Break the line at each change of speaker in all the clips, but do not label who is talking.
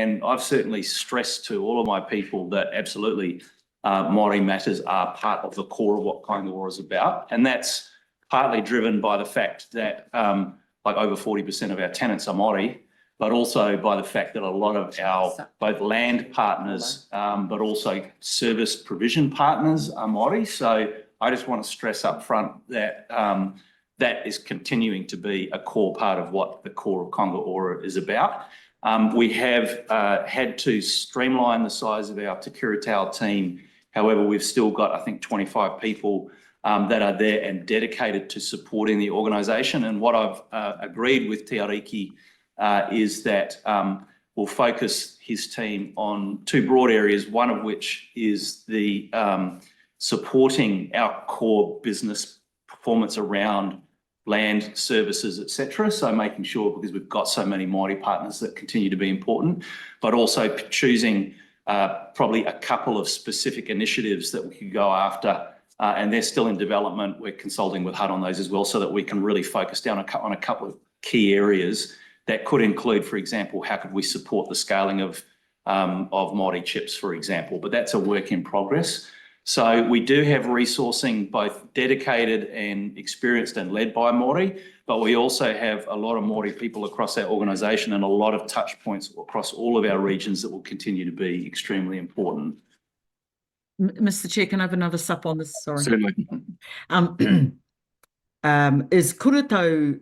and I've certainly stressed to all of my people that absolutely Māori matters are part of the core of what KAINGA ORA is about. And that's partly driven by the fact that like over 40% of our tenants are Māori, but also by the fact that a lot of our both land partners, but also service provision partners are Māori. So I just want to stress up front that that is continuing to be a core part of what the core of KAINGA ORA is about. We have had to streamline the size of our Te Kiritao team. However, we've still got, I think, 25 people that are there and dedicated to supporting the organisation. And what I've agreed with Te Ariki is that we'll focus his team on two broad areas, one of which is the supporting our core business performance around land, services, etc. So making sure, because we've got so many Māori partners that continue to be important, but also choosing probably a couple of specific initiatives that we could go after, and they're still in development. We're consulting with HUD on those as well, so that we can really focus down on a couple of key areas that could include, for example, how could we support the scaling of Māori chips, for example, but that's a work in progress. So we do have resourcing both dedicated and experienced and led by Māori, but we also have a lot of Māori people across our organisation and a lot of touch points across all of our regions that will continue to be extremely important.
Mr. Chair, can I have another sup on this? Sorry.
Certainly.
Is Kuratau,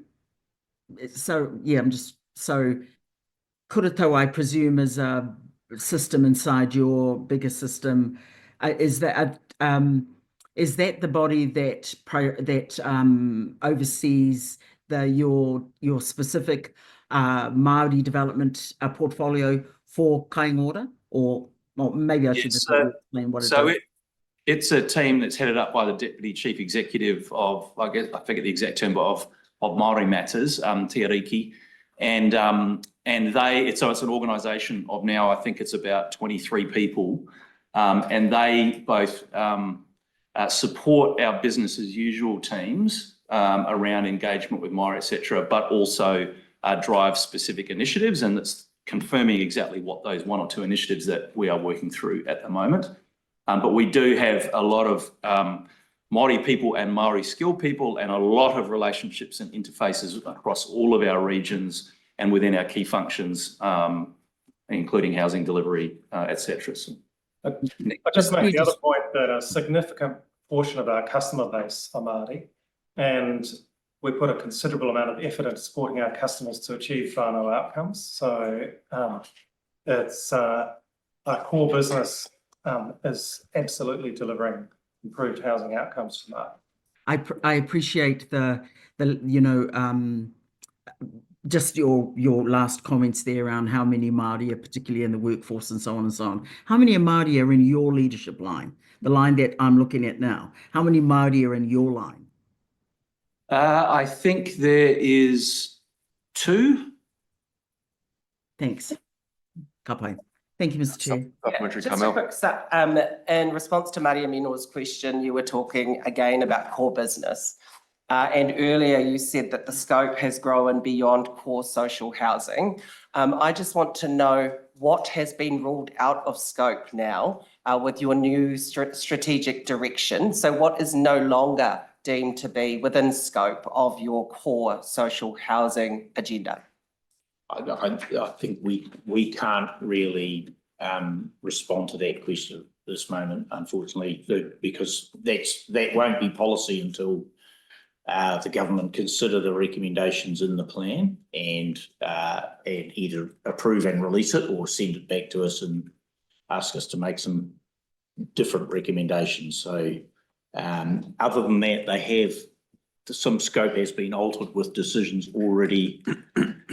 Kuratau, I presume, is a system inside your bigger system. Is that the body that oversees your specific Māori development portfolio for KAINGA ORA, or maybe I should just explain what it is. So
it's a team that's headed up by the Deputy Chief Executive of, I guess I forget the exact term, but of Māori Matters, Te Ariki, and it's an organisation of now, I think it's about 23 people. And they both support our business as usual teams around engagement with Māori, etc., but also drive specific initiatives, and it's confirming exactly what those one or two initiatives that we are working through at the moment. But we do have a lot of Māori people and Māori skilled people, and a lot of relationships and interfaces across all of our regions and within our key functions, including housing delivery, etc. So,
I just make the other point that a significant portion of our customer base are Māori, and we put a considerable amount of effort into supporting our customers to achieve whānau outcomes. So it's our core business is absolutely delivering improved housing outcomes for Māori.
I appreciate the just your last comments there around how many Māori are particularly in the workforce and so on and so on. How many Māori are in your leadership line, the line that I'm looking at now? How many Māori are in your line?
I think there is 2.
Thanks. Kapai. Thank you, Mr. Chair.
Just a quick in response to Maria Mino's question, you were talking again about core business. And earlier you said that the scope has grown beyond core social housing. I just want to know what has been ruled out of scope now with your new strategic direction. So what is no longer deemed to be within scope of your core social housing agenda?
I think we can't really respond to that question at this moment, unfortunately, because that won't be policy until the government consider the recommendations in the plan and either approve and release it or send it back to us and ask us to make some different recommendations. So other than that, they have some scope has been altered with decisions already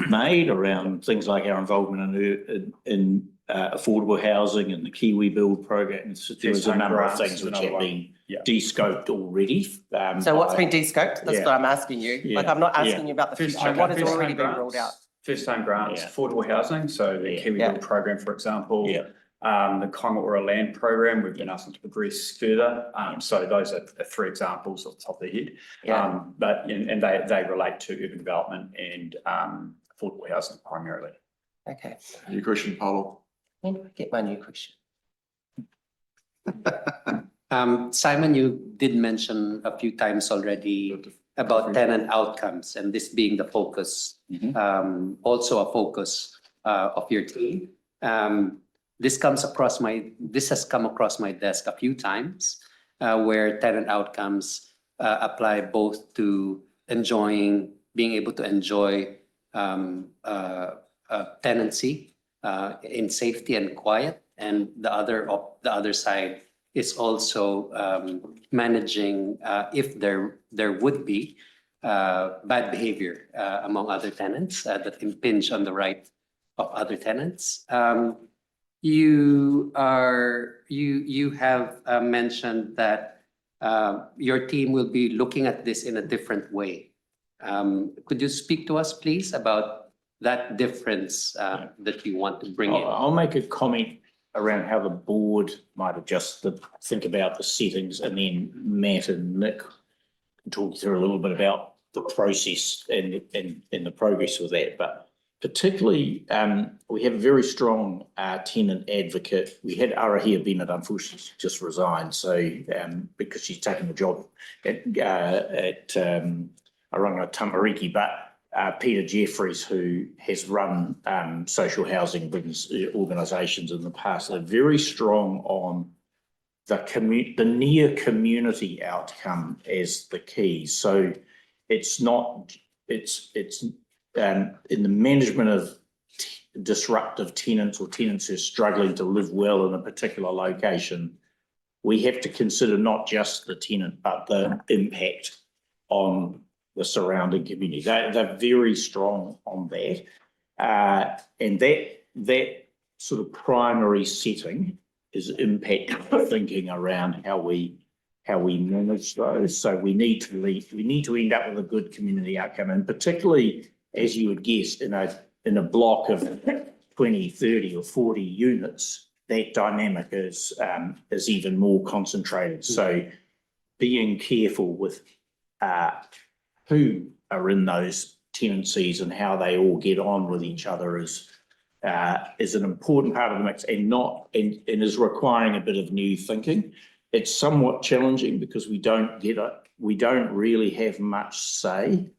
made around things like our involvement in affordable housing and the Kiwi build program. So there was a number of things which have been de-scoped already.
So what's been de-scoped? That's what I'm asking you. Like, I'm not asking you about the future. What has already been ruled out?
First-time grants, affordable housing, so the Kiwi build program, for example. The KAINGA ORA land program, we've been asking to progress further. So those are 3 examples off the top of the head. But they relate to urban development and affordable housing primarily.
Okay,
New question, Paolo.
when do I get my new question?
Simon, you did mention a few times already about tenant outcomes and this being the focus, also a focus of your team. This has come across my desk a few times where tenant outcomes apply both to being able to enjoy tenancy in safety and quiet, and the other side is also managing if there would be bad behavior among other tenants that impinge on the right of other tenants. You have mentioned that your team will be looking at this in a different way. Could you speak to us, please, about that difference that you want to bring in?
I'll make a comment around how the board might adjust think about the settings, and then Matt and Nick can talk through a little bit about the process and the progress with that. But particularly, we have a very strong tenant advocate. We had Ara here, Bennett, unfortunately just resigned, so because she's taken the job at Aranga Tamariki, but Peter Jeffries, who has run social housing business organisations in the past, are very strong on the near community outcome as the key. So it's in the management of disruptive tenants or tenants who are struggling to live well in a particular location. We have to consider not just the tenant, but the impact on the surrounding community. They're very strong on that. And that sort of primary setting is impacting thinking around how we manage those. So we need to end up with a good community outcome, and particularly, as you would guess, in a block of 20, 30 or 40 units, that dynamic is even more concentrated. So being careful with who are in those tenancies and how they all get on with each other is an important part of the mix, and is requiring a bit of new thinking. It's somewhat challenging because we don't really have much say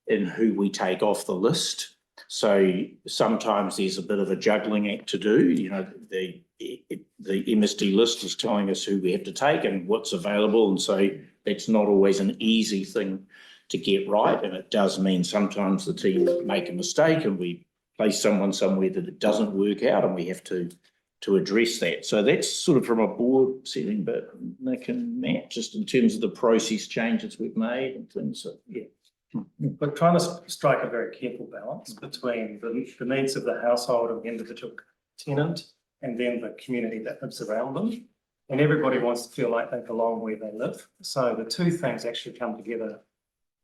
in who we take off the list. So sometimes there's a bit of a juggling act to do. You know, the MSD list is telling us who we have to take and what's available, and so it's not always an easy thing to get right, and it does mean sometimes the team make a mistake and we place someone somewhere that it doesn't work out, and we have to address that. So that's sort of from a board setting, but Nick and Matt, just in terms of the process changes we've made and things, so yeah.
We're trying to strike a very careful balance between the needs of the household and the individual tenant, and then the community that lives around them. And everybody wants to feel like they belong where they live. So the two things actually come together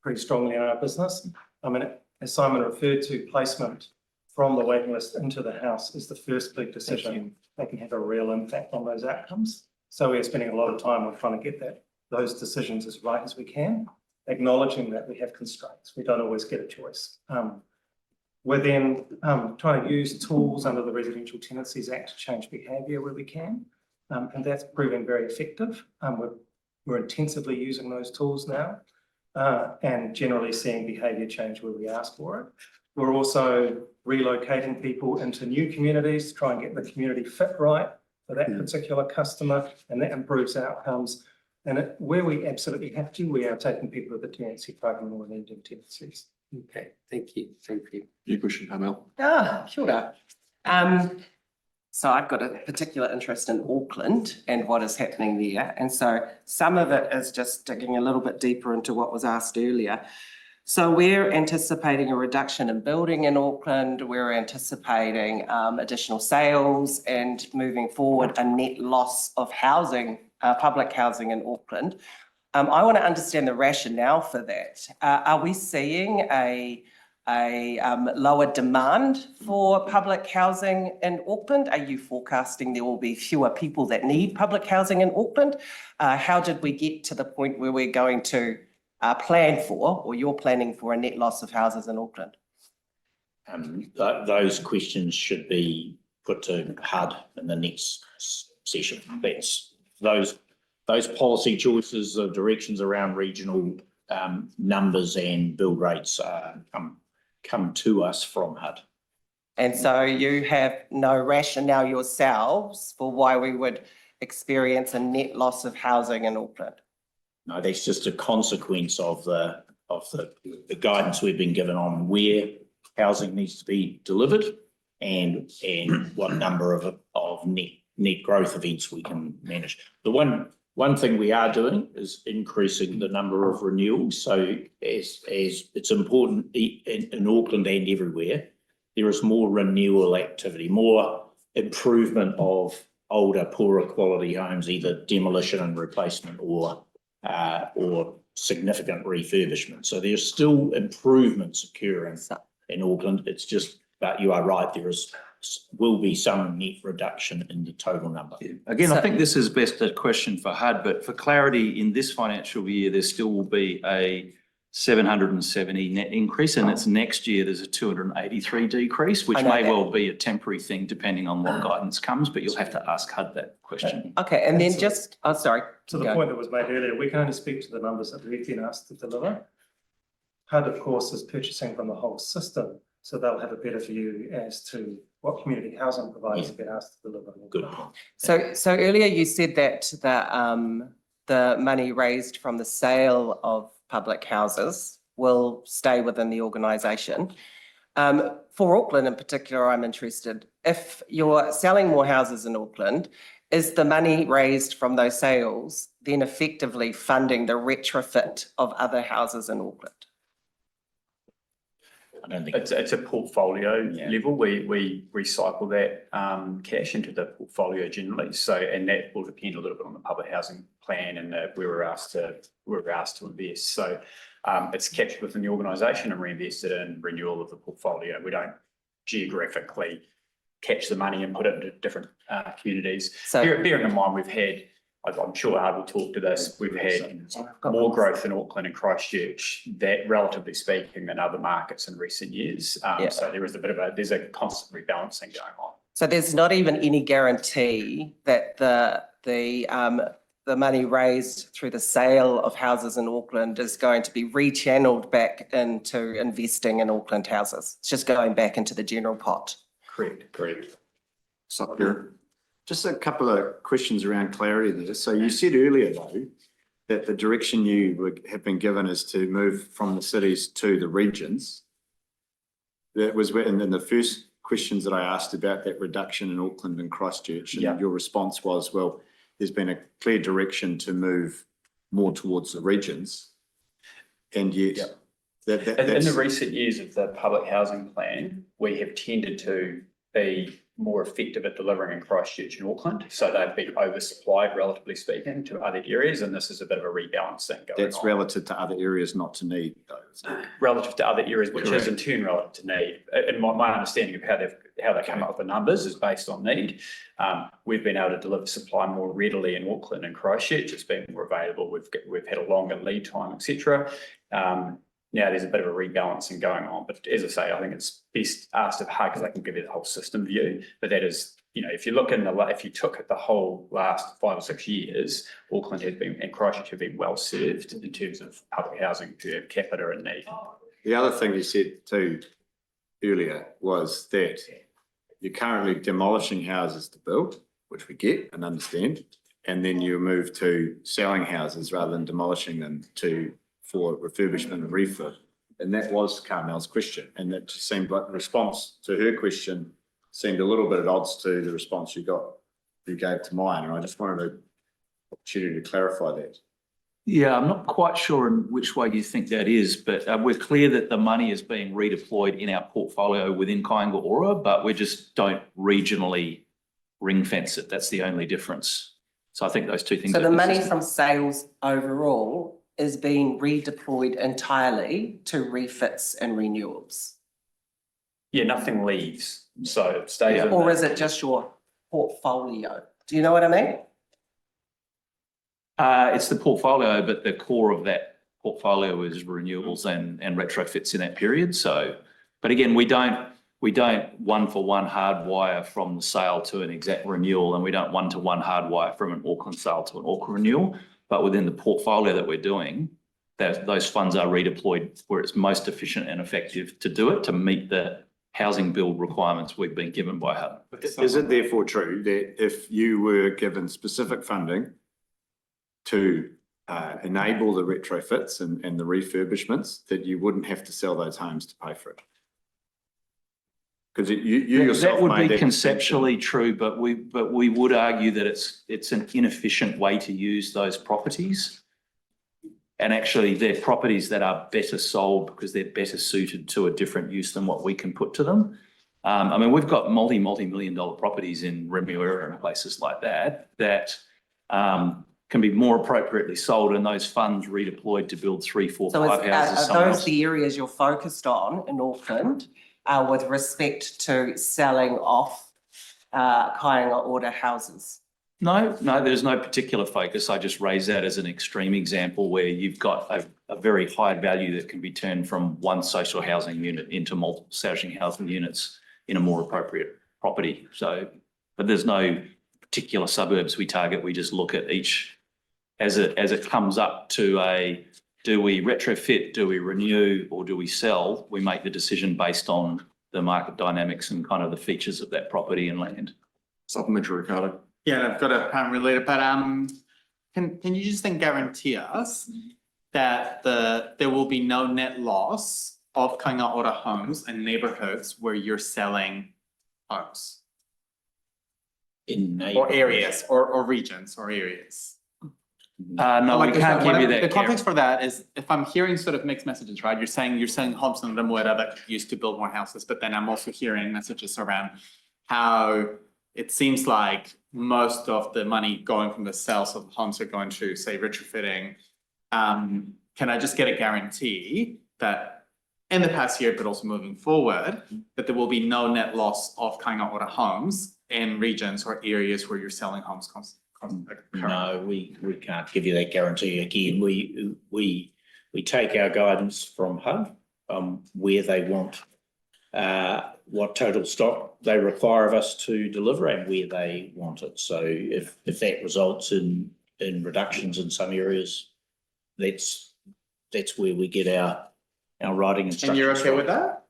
pretty strongly in our business. I mean, as Simon referred to, placement from the waiting list into the house is the first big decision that can have a real impact on those outcomes. So we're spending a lot of time on trying to get those decisions as right as we can, acknowledging that we have constraints. We don't always get a choice. We're then trying to use tools under the Residential Tenancies Act to change behaviour where we can, and that's proving very effective. We're intensively using those tools now, and generally seeing behaviour change where we ask for it. We're also relocating people into new communities to try and get the community fit right for that particular customer, and that improves outcomes. And where we absolutely have to, we are taking people to the tenancy program or ending tenancies.
Okay, thank you.
New question, Pamela.
Kia ora. So I've got a particular interest in Auckland and what is happening there. And so some of it is just digging a little bit deeper into what was asked earlier. So we're anticipating a reduction in building in Auckland. We're anticipating additional sales, and moving forward, a net loss of housing, public housing in Auckland. I want to understand the rationale for that. Are we seeing a lower demand for public housing in Auckland? Are you forecasting there will be fewer people that need public housing in Auckland? How did we get to the point where we're going to plan for, or you're planning for, a net loss of houses in Auckland?
those questions should be put to HUD in the next session. That's those policy choices or directions around regional numbers and build rates come to us from HUD.
And so you have no rationale yourselves for why we would experience a net loss of housing in Auckland?
No, that's just a consequence of the guidance we've been given on where housing needs to be delivered and what number of net growth events we can manage. The one thing we are doing is increasing the number of renewals. So as it's important in Auckland and everywhere, there is more renewal activity, more improvement of older, poorer quality homes, either demolition and replacement or significant refurbishment. So there's still improvements occurring in Auckland. It's just, but you are right, will be some net reduction in the total number.
Yeah. Again, I think this is best a question for HUD, but for clarity, in this financial year, there still will be a 770 net increase, and it's next year there's a 283 decrease, which may well be a temporary thing depending on what guidance comes, but you'll have to ask HUD that question.
Okay, and then just, oh, sorry.
To the point that was made earlier, we can only speak to the numbers that we've been asked to deliver. HUD, of course, is purchasing from the whole system, so they'll have a better view as to what community housing providers have been asked to deliver.
Good point.
So earlier you said that the money raised from the sale of public houses will stay within the organisation. For Auckland in particular, I'm interested, if you're selling more houses in Auckland, is the money raised from those sales then effectively funding the retrofit of other houses in Auckland?
I don't think
It's a portfolio level. We recycle that cash into the portfolio generally. So, and that will depend a little bit on the public housing plan and we were asked to invest. So it's captured within the organisation and reinvested in renewal of the portfolio. We don't geographically catch the money and put it into different communities.
So
Bearing in mind we've had, I'm sure Hard will talk to this, we've had more growth in Auckland and Christchurch, that relatively speaking, than other markets in recent years. So there is there's a constant rebalancing going on.
So there's not even any guarantee that the money raised through the sale of houses in Auckland is going to be rechanneled back into investing in Auckland houses. It's just going back into the general pot.
Correct.
What's up here?
Just a couple of questions around clarity there. So you said earlier though, that the direction you have been given is to move from the cities to the regions. That was where, and then the first questions that I asked about that reduction in Auckland and Christchurch, and your response was, well, there's been a clear direction to move more towards the regions. And yet
In the recent years of the public housing plan, we have tended to be more effective at delivering in Christchurch and Auckland. So they've been oversupplied, relatively speaking, to other areas, and this is a bit of a rebalancing going on.
That's relative to other areas, not to need, though, isn't it?
Relative to other areas, which is in turn relative to need. And my understanding of how they come up with the numbers is based on need. We've been able to deliver supply more readily in Auckland and Christchurch. It's been more available. We've had a longer lead time, etc. Now there's a bit of a rebalancing going on, but as I say, I think it's best asked of HUD because they can give you the whole system view. But that is, if you look if you took the whole last 5 or 6 years, Auckland has been and Christchurch have been well served in terms of public housing per capita and need.
The other thing you said too earlier was that you're currently demolishing houses to build, which we get and understand, and then you move to selling houses rather than demolishing them for refurbishment and refurb. And that was Carmel's question. And it just seemed like the response to her question seemed a little bit at odds to the response you gave to mine. And I just wanted an opportunity to clarify that.
Yeah, I'm not quite sure in which way you think that is, but we're clear that the money is being redeployed in our portfolio within KAINGA ORA, but we just don't regionally ring fence it. That's the only difference. So I think those two things.
So the money from sales overall is being redeployed entirely to refits and renewals?
Yeah, nothing leaves. So it stays in
Or is it just your portfolio? Do you know what I mean?
It's the portfolio, but the core of that portfolio is renewals and retrofits in that period. So, but again, we don't, we don't one-for-one hardwire from the sale to an exact renewal, and we don't one-to-one hardwire from an Auckland sale to an Auckland renewal. But within the portfolio that we're doing, those funds are redeployed where it's most efficient and effective to do it, to meet the housing build requirements we've been given by HUB.
Is it therefore true that if you were given specific funding to enable the retrofits and the refurbishments, that you wouldn't have to sell those homes to pay for it? Because you yourself
That would
made
be
that
conceptually true, but we would argue that it's an inefficient way to use those properties. And actually, they're properties that are better sold because they're better suited to a different use than what we can put to them. I mean, we've got multi-million-dollar properties in Remuera and places like that can be more appropriately sold, and those funds redeployed to build 3, 4, 5 houses
Are
somewhere
those
else.
the areas you're focused on in Auckland with respect to selling off Kāinga Ora houses?
No, there's no particular focus. I just raise that as an extreme example where you've got a very high value that can be turned from one social housing unit into multiple social housing units in a more appropriate property. So, but there's no particular suburbs we target. We just look at each as it comes up to do we retrofit, do we renew, or do we sell? We make the decision based on the market dynamics and kind of the features of that property and land.
Supplementary, Ricardo.
Yeah, I've got a plan related, but can you just then guarantee us that there will be no net loss of Kāinga Ora homes and neighborhoods where you're selling homes? Or areas, or regions, or areas?
No, we can't give you that.
The context for that is, if I'm hearing sort of mixed messages, right? You're saying you're selling homes in Remuera that used to build more houses, but then I'm also hearing messages around how it seems like most of the money going from the sales of homes are going to, say, retrofitting. Can I just get a guarantee that in the past year, but also moving forward, that there will be no net loss of Kāinga Ora homes in regions or areas where you're selling homes
No, we can't give you that guarantee. Again, we take our guidance from HUB, where they want, what total stock they require of us to deliver and where they want it. So if that results in reductions in some areas, that's where we get our writing instructions.
And you're okay with that?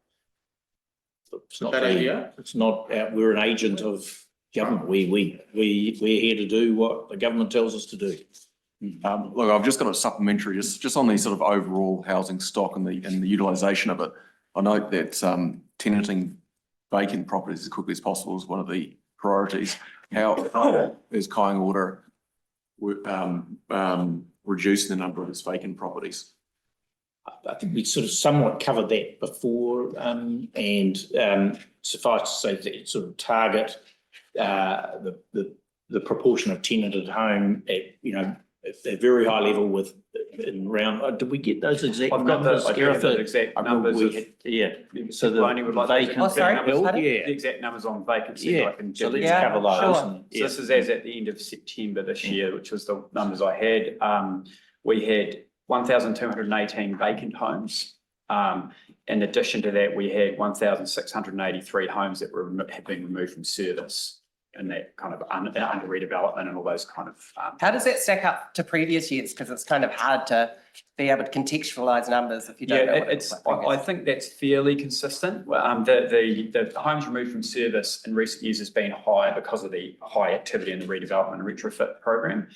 It's not
That
really-
idea?
It's not, we're an agent of government. We're here to do what the government tells us to do.
Look, I've just got a supplementary, just on the sort of overall housing stock and the utilisation of it. I note that tenanting vacant properties as quickly as possible is one of the priorities. How is Kāinga Ora reducing the number of its vacant properties?
I think we sort of somewhat covered that before, and suffice to say that it sort of target the proportion of tenanted home at, at a very high level with in round. Did we get those exact
I've got
numbers?
I do have the exact numbers.
So the
Bonnie would like to-
vacant.
Oh, sorry, pardon?
The exact numbers on vacancy.
Yeah,
I can
So
give
let's
you.
cover those.
sure.
and-
So this is as at the end of September this year, which was the numbers I had. We had 1,218 vacant homes. In addition to that, we had 1,683 homes that had been removed from service, and that kind of under redevelopment and all those kind of.
How does that stack up to previous years? Because it's kind of hard to be able to contextualize numbers if you don't know.
Yeah,
what it
it's,
looks like
I
previous.
think that's fairly consistent. The homes removed from service in recent years has been higher because of the high activity in the redevelopment and retrofit program.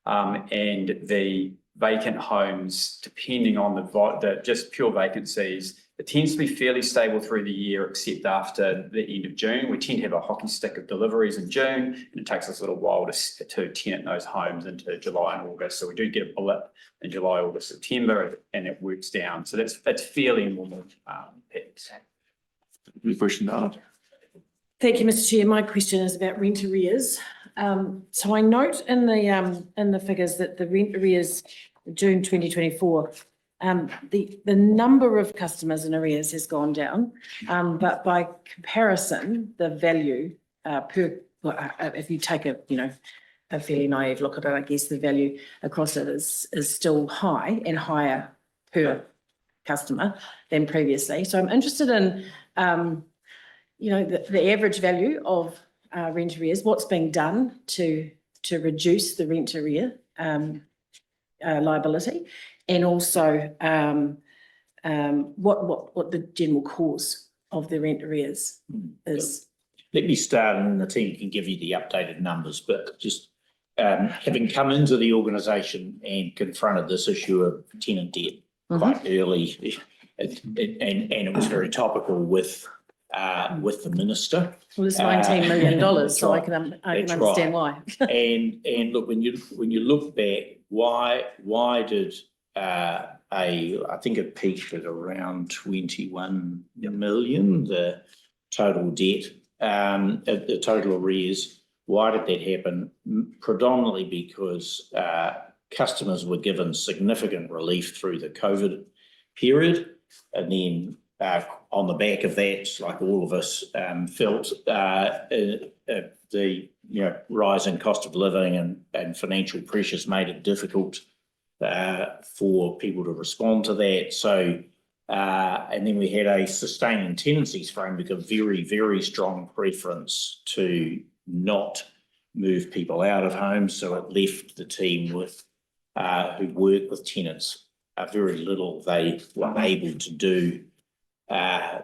And the vacant homes, depending on the just pure vacancies, it tends to be fairly stable through the year, except after the end of June. We tend to have a hockey stick of deliveries in June, and it takes us a little while to tenant those homes into July and August. So we do get a blip in July, August, September, and it works down. So that's fairly normal.
Any question, Dana?
Thank you, Mr. Chair. My question is about rent arrears. So I note in the figures that the rent arrears June 2024, the number of customers in arrears has gone down, but by comparison, the value if you take a fairly naive look at it, I guess the value across it is still high and higher per customer than previously. So I'm interested in you know, the average value of rent arrears, what's being done to reduce the rent arrear liability, and also what the general cause of the rent arrears is.
Let me start, and then the team can give you the updated numbers, but just having come into the organisation and confronted this issue of tenant debt quite early, and it was very topical with the minister.
Well, it's $19 million, so I can understand why.
And look, when you look back, why did I think it peaked at around 21 million, the total debt, the total arrears. Why did that happen? Predominantly because customers were given significant relief through the COVID period, and then on the back of that, like all of us, felt the rise in cost of living and financial pressures made it difficult for people to respond to that. So, and then we had a sustaining tenancies framework, a very, very strong preference to not move people out of homes. So it left the team with who work with tenants very little they were able to do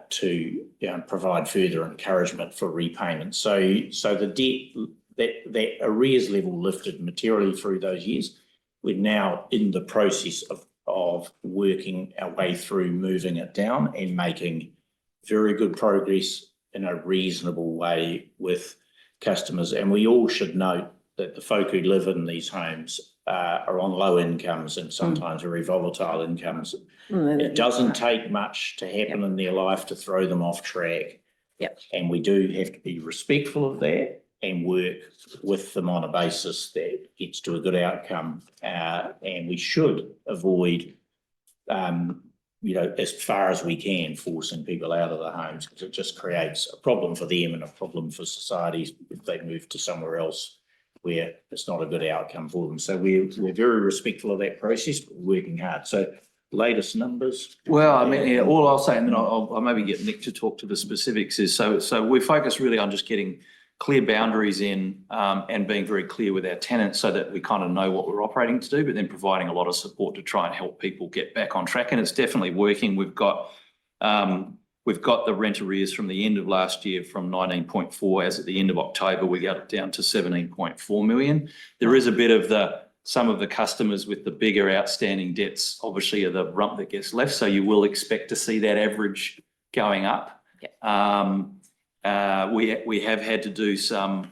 to provide further encouragement for repayment. So the debt, that arrears level lifted materially through those years. We're now in the process of working our way through moving it down and making very good progress in a reasonable way with customers. And we all should note that the folk who live in these homes are on low incomes and sometimes very volatile incomes. It doesn't take much to happen in their life to throw them off track.
Yep.
And we do have to be respectful of that and work with them on a basis that gets to a good outcome. And we should avoid, as far as we can, forcing people out of the homes, because it just creates a problem for them and a problem for society if they move to somewhere else where it's not a good outcome for them. So we're very respectful of that process, but we're working hard. So latest numbers.
Well, I mean, yeah, all I'll say, and then I'll maybe get Nick to talk to the specifics, is so we focus really on just getting clear boundaries in and being very clear with our tenants so that we kind of know what we're operating to do, but then providing a lot of support to try and help people get back on track. And it's definitely working. We've got the rent arrears from the end of last year from 19.4 as at the end of October, we got it down to 17.4 million. There is a bit of some of the customers with the bigger outstanding debts obviously are the rump that gets left. So you will expect to see that average going up.
Yep.
We have had to do some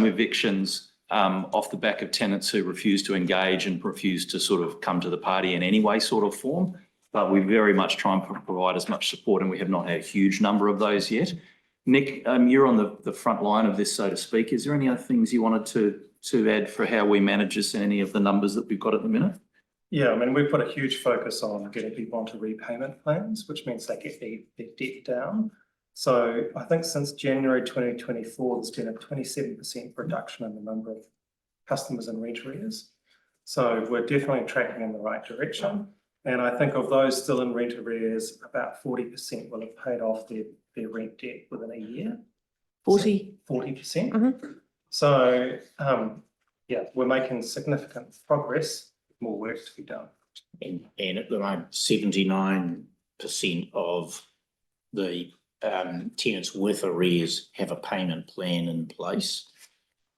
evictions off the back of tenants who refuse to engage and refuse to sort of come to the party in any way sort of form. But we very much try and provide as much support, and we have not had a huge number of those yet. Nick, you're on the front line of this, so to speak. Is there any other things you wanted to add for how we manage this and any of the numbers that we've got at the minute?
Yeah, I mean, we've put a huge focus on getting people onto repayment plans, which means they get their debt down. So I think since January 2024, there's been a 27% reduction in the number of customers in rent arrears. So we're definitely tracking in the right direction. And I think of those still in rent arrears, about 40% will have paid off their rent debt within a year.
40%.
40%.
So, yeah, we're making significant progress, more work to be done.
And at the moment, 79% of the tenants with arrears have a payment plan in place.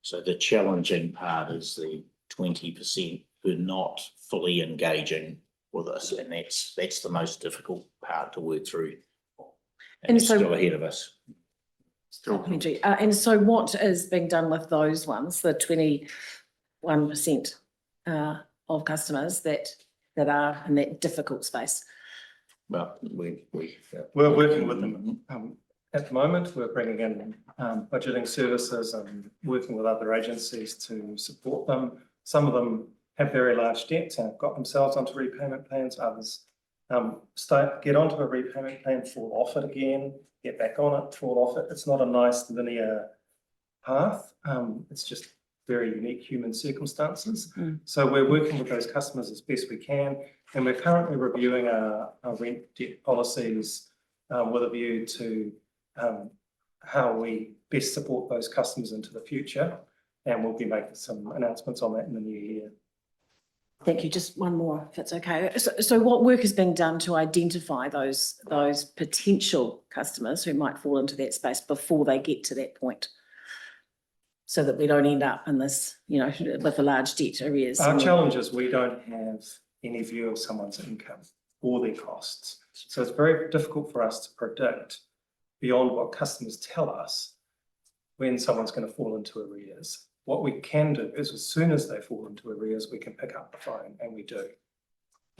So the challenging part is the 20% who are not fully engaging with us, and that's the most difficult part to work through. And it's still ahead of us.
And so what is being done with those ones, the 21% of customers that are in that difficult space?
Well, we're
working with them. At the moment, we're bringing in budgeting services and working with other agencies to support them. Some of them have very large debts and have got themselves onto repayment plans. Others get onto a repayment plan, fall off it again, get back on it, fall off it. It's not a nice linear path. It's just very unique human circumstances. So we're working with those customers as best we can. And we're currently reviewing our rent debt policies with a view to how we best support those customers into the future. And we'll be making some announcements on that in the new year.
Thank you. Just one more, if that's okay. So what work is being done to identify those potential customers who might fall into that space before they get to that point? So that we don't end up in this, with a large debt arrears.
Our challenge is we don't have any view of someone's income or their costs. So it's very difficult for us to predict beyond what customers tell us when someone's going to fall into arrears. What we can do is as soon as they fall into arrears, we can pick up the phone, and we do.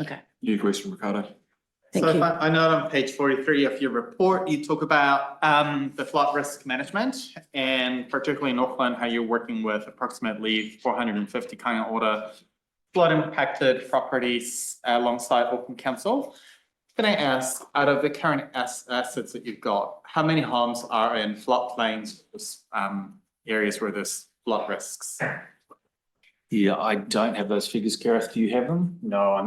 Okay.
New question, Ricardo.
Thank
So
you.
I know on page 43 of your report, you talk about the flood risk management, and particularly in Auckland, how you're working with approximately 450 KAINGA ORA flood impacted properties alongside Auckland Council. Can I ask, out of the current assets that you've got, how many homes are in floodplains, areas where there's flood risks?
Yeah, I don't have those figures. Gareth, do you have them?
No,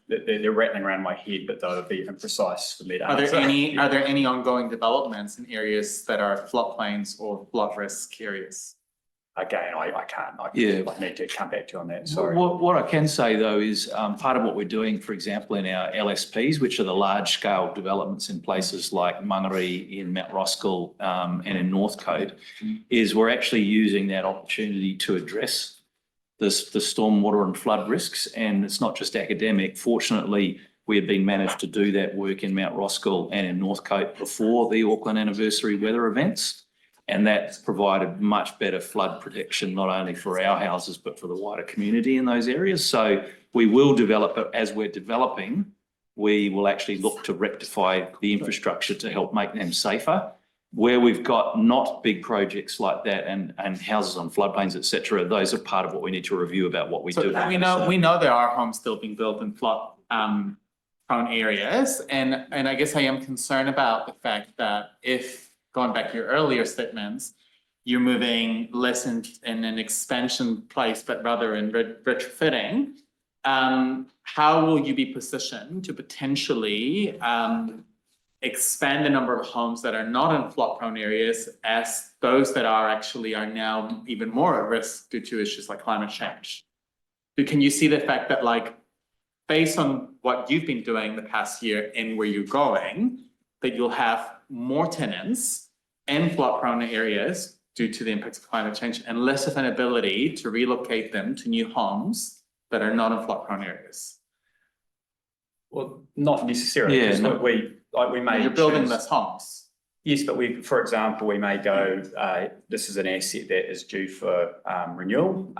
they're rattling around my head, but they'll be imprecise for me to
Are there
answer.
are there any ongoing developments in areas that are floodplains or flood risk areas?
Again, I can't.
Yeah.
I need to come back to you on that, sorry.
What I can say though is part of what we're doing, for example, in our LSPs, which are the large scale developments in places like Mangere, in Mount Roskill, and in Northcote, is we're actually using that opportunity to address the stormwater and flood risks. And it's not just academic. Fortunately, we have been managed to do that work in Mount Roskill and in Northcote before the Auckland anniversary weather events. And that's provided much better flood protection, not only for our houses, but for the wider community in those areas. So we will develop it. As we're developing, we will actually look to rectify the infrastructure to help make them safer. Where we've got not big projects like that and houses on floodplains, et cetera, those are part of what we need to review about what we do.
We know there are homes still being built in flood prone areas, and I guess I am concerned about the fact that if, going back to your earlier statements, you're moving less in an expansion place, but rather in retrofitting, how will you be positioned to potentially expand the number of homes that are not in flood prone areas, as those that are actually are now even more at risk due to issues like climate change? Can you see the fact that, like, based on what you've been doing the past year and where you're going, that you'll have more tenants in flood prone areas due to the impacts of climate change and less of an ability to relocate them to new homes that are not in flood prone areas?
Well, not necessarily.
Yeah,
because
no.
we may.
You're building
choose-
less homes.
Yes, but for example, we may go, this is an asset that is due for renewal.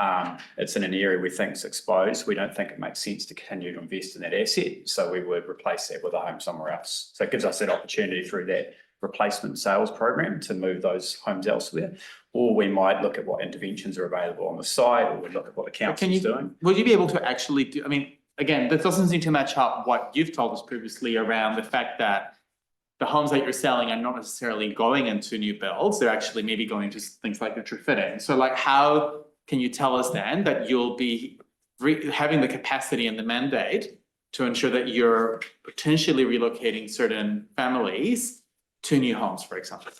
It's in an area we think is exposed. We don't think it makes sense to continue to invest in that asset. So we would replace that with a home somewhere else. So it gives us that opportunity through that replacement sales program to move those homes elsewhere. Or we might look at what interventions are available on the site, or we look at what the council is doing.
Would you be able to actually do, I mean, again, this doesn't seem to match up what you've told us previously around the fact that the homes that you're selling are not necessarily going into new builds. They're actually maybe going to things like retrofitting. So like, how can you tell us then that you'll be having the capacity and the mandate to ensure that you're potentially relocating certain families to new homes, for example?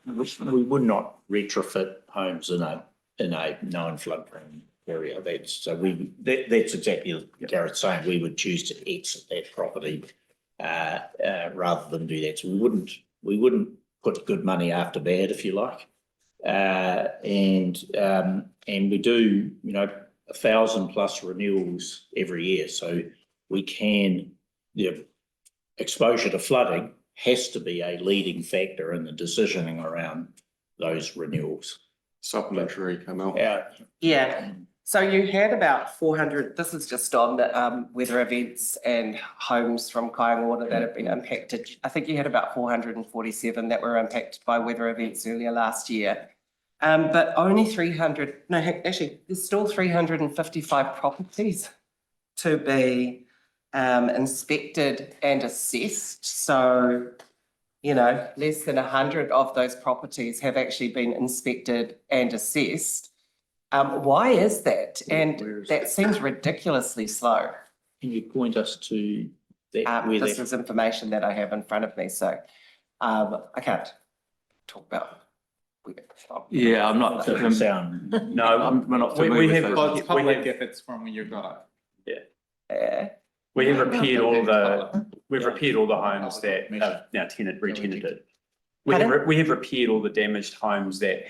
We would not retrofit homes in a known floodplain area. That's exactly as Garrett's saying. We would choose to exit that property rather than do that. So we wouldn't put good money after bad, if you like. And we do, 1,000+ renewals every year. So the exposure to flooding has to be a leading factor in the decisioning around those renewals.
Supplementary, Camille.
Yeah, so you had about 400, this is just on the weather events and homes from KAINGA ORA that have been impacted. I think you had about 447 that were impacted by weather events earlier last year. But only 300, no, actually, there's still 355 properties to be inspected and assessed. So, less than 100 of those properties have actually been inspected and assessed. Why is that? And that seems ridiculously slow.
Can you point us to
This is information that I have in front of me, so I can't talk about.
Yeah, I'm not.
Doesn't sound.
No, we're not
We
familiar with
have,
those.
Well, it's public if it's from your guy.
we have repaired we've repaired all the homes that have now re-tenanted. We have repaired all the damaged homes that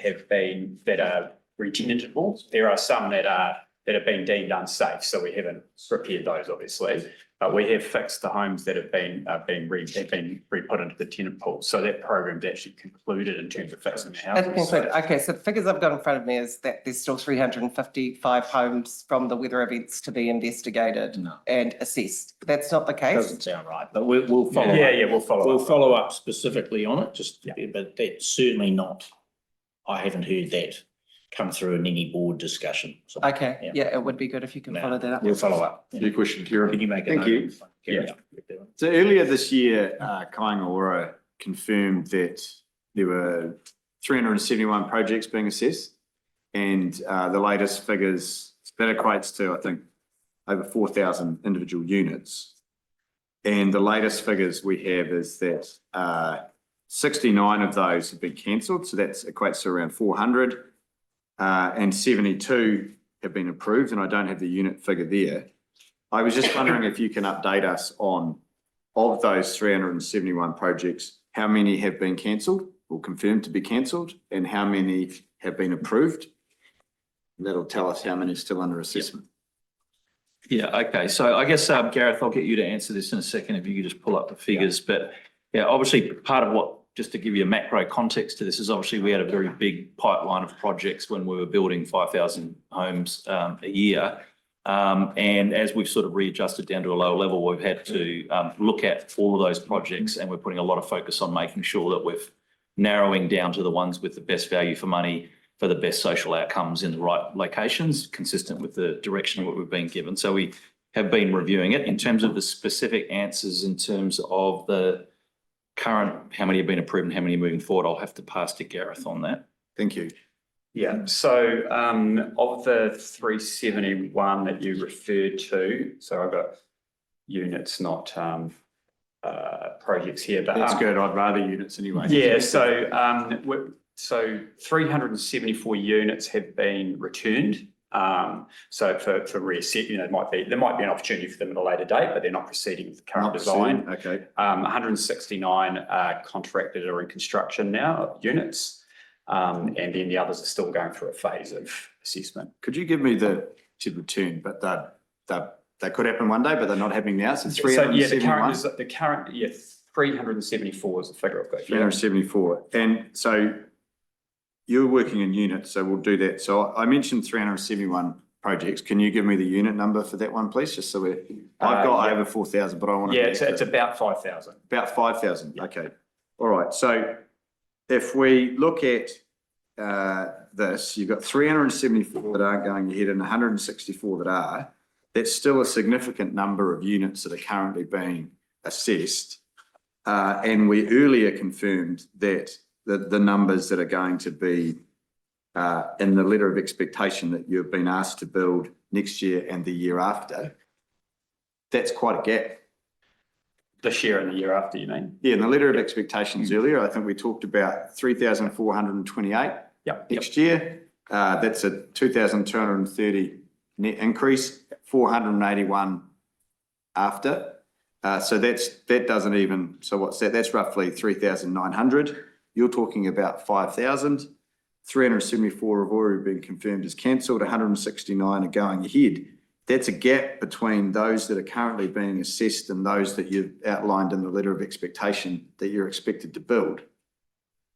are re-tenantable. There are some that have been deemed unsafe, so we haven't repaired those, obviously. But we have fixed the homes that have been re-put into the tenant pool. So that program's actually concluded in terms of fixing the houses.
Okay, so the figures I've got in front of me is that there's still 355 homes from the weather events to be investigated and assessed. That's not the case?
Doesn't sound right, but we'll follow up.
Yeah, we'll follow up.
We'll follow up specifically on it, but that's certainly not, I haven't heard that come through in any board discussion. So,
Okay, yeah, it would be good if you can follow that up.
we'll follow up.
Your question, Kieran.
Can you make a
Thank
note?
you.
Yeah.
So earlier this year, KAINGA ORA confirmed that there were 371 projects being assessed. And the latest figures, that equates to, I think, over 4,000 individual units. And the latest figures we have is that 69 of those have been cancelled. So that equates to around 400. And 72 have been approved, and I don't have the unit figure there. I was just wondering if you can update us on, of those 371 projects, how many have been cancelled or confirmed to be cancelled, and how many have been approved? That'll tell us how many are still under assessment.
Yeah, okay. So I guess, Gareth, I'll get you to answer this in a second if you could just pull up the figures. But yeah, obviously part of what, just to give you a macro context to this, is obviously we had a very big pipeline of projects when we were building 5,000 homes a year. And as we've sort of readjusted down to a lower level, we've had to look at all of those projects, and we're putting a lot of focus on making sure that we're narrowing down to the ones with the best value for money, for the best social outcomes in the right locations, consistent with the direction of what we've been given. So we have been reviewing it. In terms of the specific answers, in terms of the current, how many have been approved and how many are moving forward, I'll have to pass to Gareth on that.
Thank you.
Yeah, so of the 371 that you referred to, so I've got units, not projects here, but
That's good. I'd rather units anyway.
yeah, so 374 units have been returned. So for reset, there might be an opportunity for them at a later date, but they're not proceeding with the current design.
Okay.
169 are contracted or in construction now, units. And then the others are still going through a phase of assessment.
Could you give me the return, but that could happen one day, but they're not happening now. So
So yeah,
371.
the current 374 is the figure I've got here.
374. And so you're working in units, so we'll do that. So I mentioned 371 projects. Can you give me the unit number for that one, please? Just so I've got over 4,000, but I want to.
Yeah, it's about 5,000.
About 5,000. Okay. All right. So if we look at this, you've got 374 that aren't going ahead and 164 that are. That's still a significant number of units that are currently being assessed. And we earlier confirmed that the numbers that are going to be in the letter of expectation that you've been asked to build next year and the year after, that's quite a gap.
This year and the year after, you mean?
Yeah, in the letter of expectations earlier, I think we talked about 3,428 next year. That's a 2,230 net increase, 481 after. So that doesn't even, so what's that? That's roughly 3,900. You're talking about 5,000. 374 have already been confirmed as cancelled, 169 are going ahead. That's a gap between those that are currently being assessed and those that you've outlined in the letter of expectation that you're expected to build.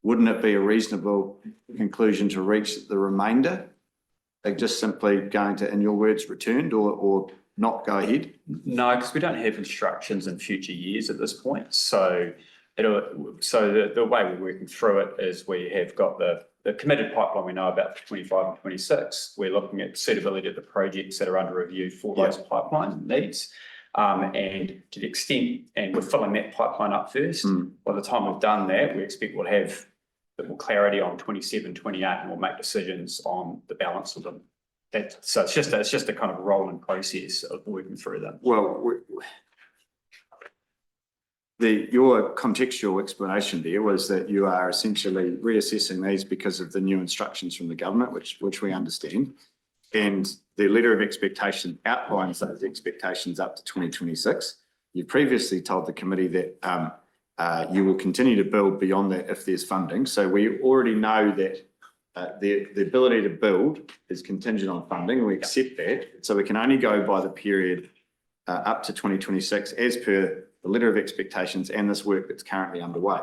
Wouldn't it be a reasonable conclusion to reach the remainder? They're just simply going to, in your words, returned or not go ahead?
No, because we don't have instructions in future years at this point. So the way we're working through it is we have got the committed pipeline we know about for 25 and 26. We're looking at suitability of the projects that are under review for those pipeline needs. And to the extent, and we're filling that pipeline up first. By the time we've done that, we expect we'll have a bit more clarity on 27, 28, and we'll make decisions on the balance of them. So it's just a kind of rolling process of working through them.
Well, your contextual explanation there was that you are essentially reassessing these because of the new instructions from the government, which we understand. And the letter of expectation outlines those expectations up to 2026. You previously told the committee that you will continue to build beyond that if there's funding. So we already know that the ability to build is contingent on funding. We accept that. So we can only go by the period up to 2026 as per the letter of expectations and this work that's currently underway.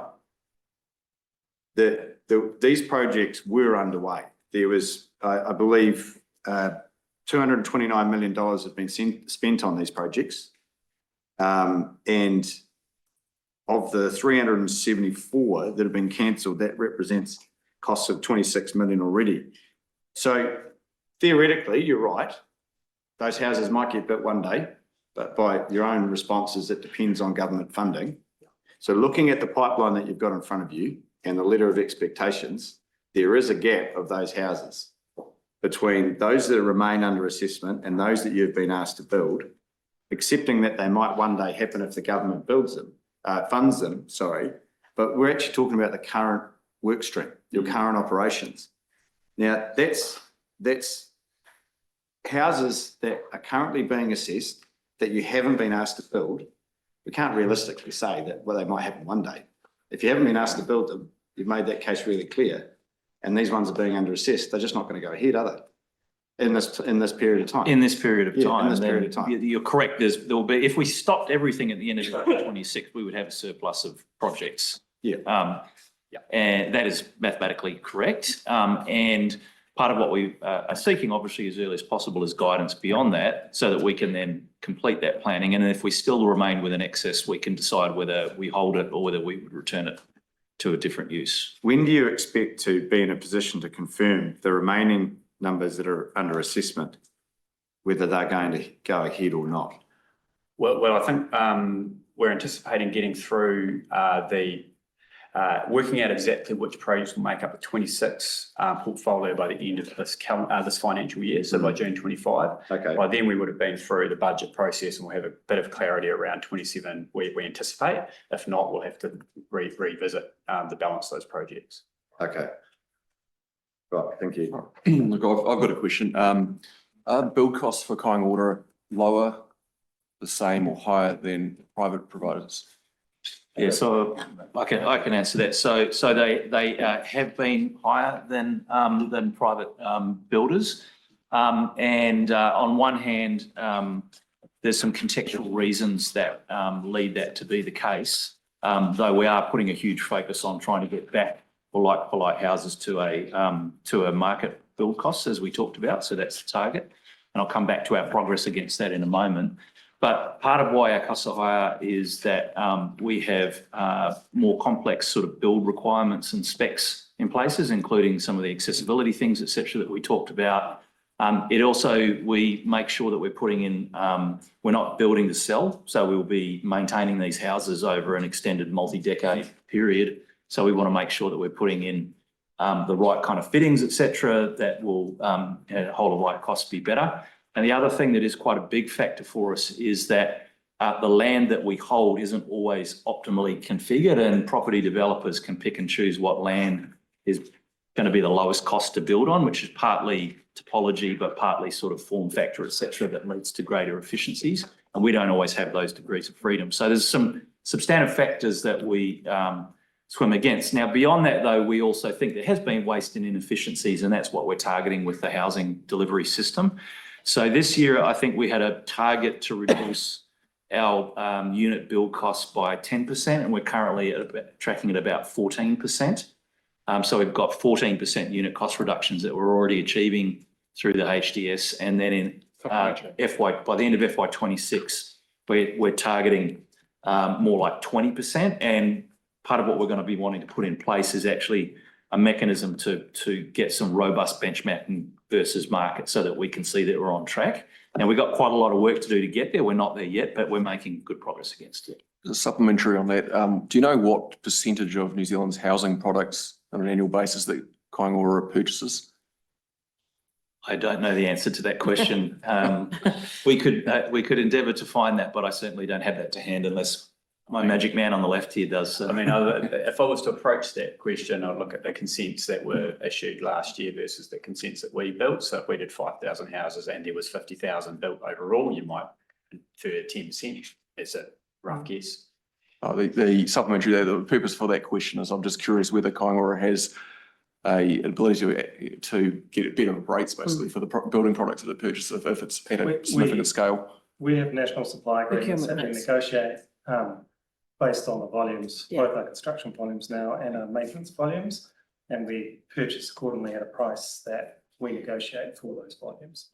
These projects were underway. There was, I believe, $229 million have been spent on these projects. And of the 374 that have been cancelled, that represents costs of 26 million already. So theoretically, you're right. Those houses might get built one day, but by your own responses, it depends on government funding. So looking at the pipeline that you've got in front of you and the letter of expectations, there is a gap of those houses between those that remain under assessment and those that you've been asked to build, accepting that they might one day happen if the government builds them, funds them, sorry, but we're actually talking about the current work stream, your current operations. Now, that's houses that are currently being assessed that you haven't been asked to build. We can't realistically say that, well, they might happen one day. If you haven't been asked to build them, you've made that case really clear. And these ones are being under assessed. They're just not going to go ahead, are they? In this period of time.
In this period of time.
In this period of time.
You're correct. There will be, if we stopped everything at the end of 2026, we would have a surplus of projects.
Yeah.
And that is mathematically correct. And part of what we are seeking, obviously, as early as possible is guidance beyond that so that we can then complete that planning. And if we still remain with an excess, we can decide whether we hold it or whether we would return it to a different use.
When do you expect to be in a position to confirm the remaining numbers that are under assessment, whether they're going to go ahead or not?
Well, I think we're anticipating getting through working out exactly which projects will make up the 26 portfolio by the end of this financial year, so by June 25.
Okay.
By then we would have been through the budget process and we'll have a bit of clarity around 27 we anticipate. If not, we'll have to revisit the balance of those projects.
Okay. Right, thank you.
Look, I've got a question. Are build costs for KAINGA ORA lower, the same or higher than private providers?
Yeah, so I can answer that. So they have been higher than private builders. And on one hand, there's some contextual reasons that lead that to be the case. Though we are putting a huge focus on trying to get back for like houses to a market build costs, as we talked about. So that's the target. And I'll come back to our progress against that in a moment. But part of why our costs are higher is that we have more complex sort of build requirements and specs in places, including some of the accessibility things, et cetera, that we talked about. It also, we make sure that we're putting in, we're not building to sell. So we'll be maintaining these houses over an extended multi-decade period. So we want to make sure that we're putting in the right kind of fittings, et cetera, that will hold a right cost be better. And the other thing that is quite a big factor for us is that the land that we hold isn't always optimally configured, and property developers can pick and choose what land is going to be the lowest cost to build on, which is partly topology, but partly sort of form factor, et cetera, that leads to greater efficiencies. And we don't always have those degrees of freedom. So there's some substantive factors that we swim against. Now, beyond that, though, we also think there has been waste and inefficiencies, and that's what we're targeting with the housing delivery system. So this year, I think we had a target to reduce our unit build costs by 10%, and we're currently tracking at about 14%. So we've got 14% unit cost reductions that we're already achieving through the HDS, and then in by the end of FY26, we're targeting more like 20%. And part of what we're going to be wanting to put in place is actually a mechanism to get some robust benchmarking versus market so that we can see that we're on track. Now, we've got quite a lot of work to do to get there. We're not there yet, but we're making good progress against it.
Supplementary on that, do you know what percentage of New Zealand's housing products on an annual basis that KAINGA ORA purchases?
I don't know the answer to that question. We could endeavour to find that, but I certainly don't have that to hand unless My magic man on the left here does.
I mean, if I was to approach that question, I'd look at the consents that were issued last year versus the consents that we built. So if we did 5,000 houses and there was 50,000 built overall, you might infer 10% as a rough guess.
The supplementary there, the purpose for that question is I'm just curious whether KAINGA ORA has an ability to get better rates basically for the building products that it purchases if it's at a significant scale.
We have national supply agreements that we
Procurement rates.
negotiate based on the volumes, both our construction volumes now and our maintenance volumes. And we purchase accordingly at a price that we negotiate for those volumes.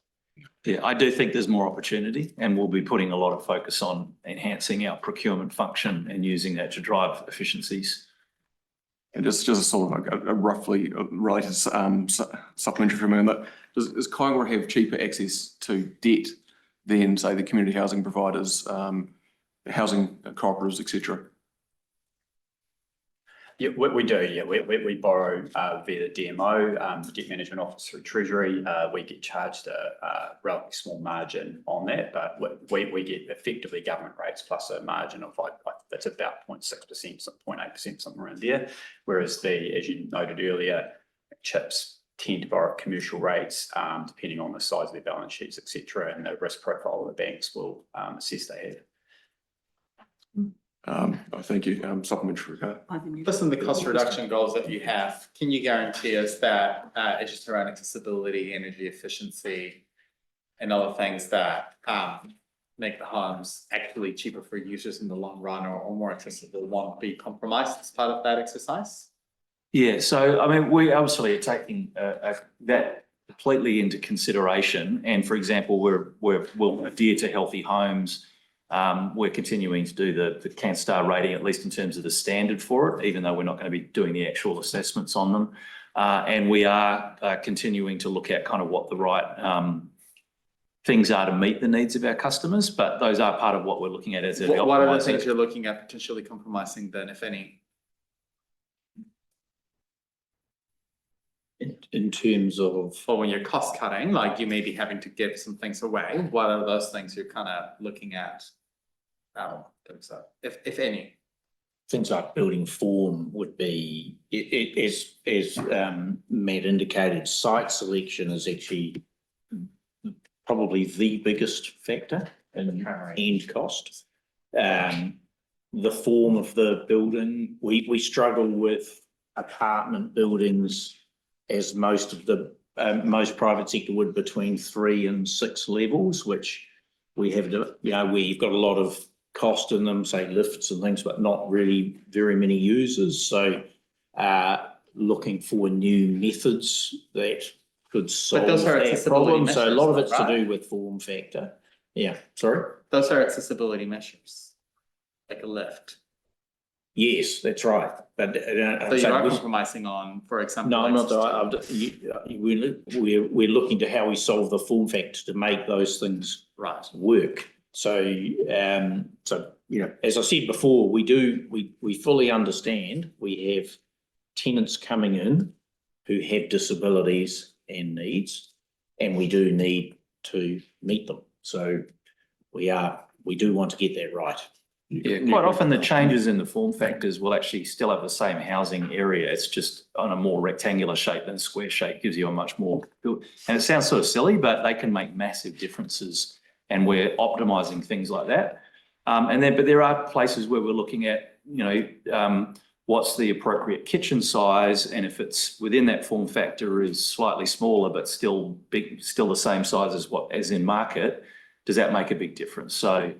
Yeah, I do think there's more opportunity, and we'll be putting a lot of focus on enhancing our procurement function and using that to drive efficiencies.
And just a sort of like a roughly related supplementary from me, that does KAINGA ORA have cheaper access to debt than, say, the community housing providers, housing cooperatives, etc.?
Yeah, we do. Yeah, we borrow via the DMO, Debt Management Office through Treasury. We get charged a relatively small margin on that, but we get effectively government rates plus a margin of like that's about 0.6%, 0.8%, something around there. Whereas as you noted earlier, CHIPs tend to borrow at commercial rates, depending on the size of their balance sheets, etc., and the risk profile of the banks will assess they have.
Thank you. Supplementary.
Listen, the cost reduction goals that you have, can you guarantee us that issues around accessibility, energy efficiency, and other things that make the homes actually cheaper for users in the long run or more accessible won't be compromised as part of that exercise?
Yeah, so I mean, we obviously are taking that completely into consideration. And for example, we'll adhere to healthy homes. We're continuing to do the CanStar rating, at least in terms of the standard for it, even though we're not going to be doing the actual assessments on them. And we are continuing to look at kind of what the right things are to meet the needs of our customers, but those are part of what we're looking at as a
What are the things you're looking at potentially compromising then, if any?
In terms of,
Or when you're cost cutting, like you may be having to give some things away, what are those things you're kind of looking at? So if any.
things like building form would be, as Matt indicated, site selection is actually probably the biggest factor in end cost. The form of the building, we struggle with apartment buildings, as most of the most private sector would, between 3 and 6 levels, which we have to, where you've got a lot of cost in them, say lifts and things, but not really very many users. So looking for new methods that could solve that problem. So a lot of it's to do with form factor. Yeah, sorry?
Those are accessibility measures, like a lift.
Yes, that's right. But
So you are compromising on, for example.
no, I'm not. We're looking to how we solve the form factor to make those things work. So, as I said before, we fully understand we have tenants coming in who have disabilities and needs, and we do need to meet them. So we do want to get that right.
Yeah, quite often the changes in the form factors will actually still have the same housing area. It's just on a more rectangular shape than square shape, gives you a much more, and it sounds sort of silly, but they can make massive differences, and we're optimizing things like that. But there are places where we're looking at, what's the appropriate kitchen size, and if it's within that form factor is slightly smaller but still big, still the same size as in market, does that make a big difference? So,